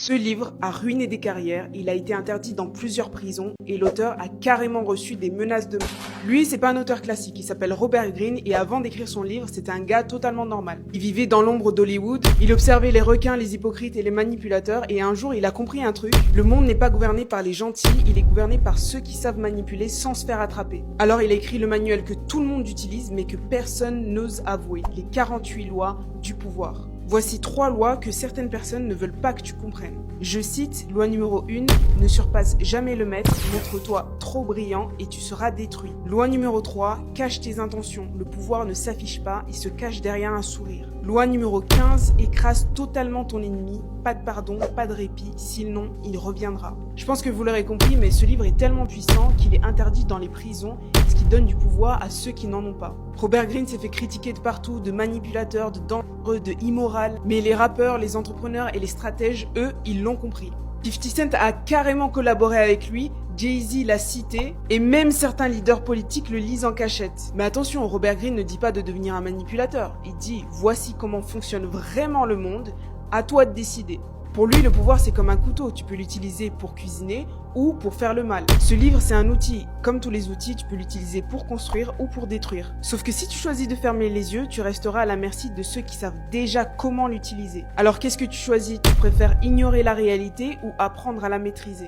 Ce livre a ruiné des carrières, il a été interdit dans plusieurs prisons et l'auteur a carrément reçu des menaces de mort. Lui, c'est pas un auteur classique, il s'appelle Robert Greene et avant d'écrire son livre, c'était un gars totalement normal. Il vivait dans l'ombre d'Hollywood, il observait les requins, les hypocrites et les manipulateurs et un jour, il a compris un truc, le monde n'est pas gouverné par les gentils, il est gouverné par ceux qui savent manipuler sans se faire attraper. Alors il a écrit le manuel que tout le monde utilise mais que personne n'ose avouer, les 48 lois du pouvoir. Voici 3 lois que certaines personnes ne veulent pas que tu comprennes. Je cite, loi numéro 1, ne surpasse jamais le maître, montre-toi trop brillant et tu seras détruit. Loi numéro 3, cache tes intentions, le pouvoir ne s'affiche pas, il se cache derrière un sourire. Loi numéro 15, écrase totalement ton ennemi, pas de pardon, pas de répit, sinon il reviendra. Je pense que vous l'aurez compris, mais ce livre est tellement puissant qu'il est interdit dans les prisons, ce qui donne du pouvoir à ceux qui n'en ont pas. Robert Greene s'est fait critiquer de partout, de manipulateurs, de dangereux, de immoral, mais les rappeurs, les entrepreneurs et les stratèges, eux, ils l'ont compris. 50 Cent a carrément collaboré avec lui, Jay-Z l'a cité, et même certains leaders politiques le lisent en cachette. Mais attention, Robert Greene ne dit pas de devenir un manipulateur, il dit « Voici comment fonctionne vraiment le monde, à toi de décider ». Pour lui, le pouvoir, c'est comme un couteau. Tu peux l'utiliser pour cuisiner ou pour faire le mal. Ce livre, c'est un outil. Comme tous les outils, tu peux l'utiliser pour construire ou pour détruire. Sauf que si tu choisis de fermer les yeux, tu resteras à la merci de ceux qui savent déjà comment l'utiliser. Alors qu'est-ce que tu choisis? Tu préfères ignorer la réalité ou apprendre à la maîtriser?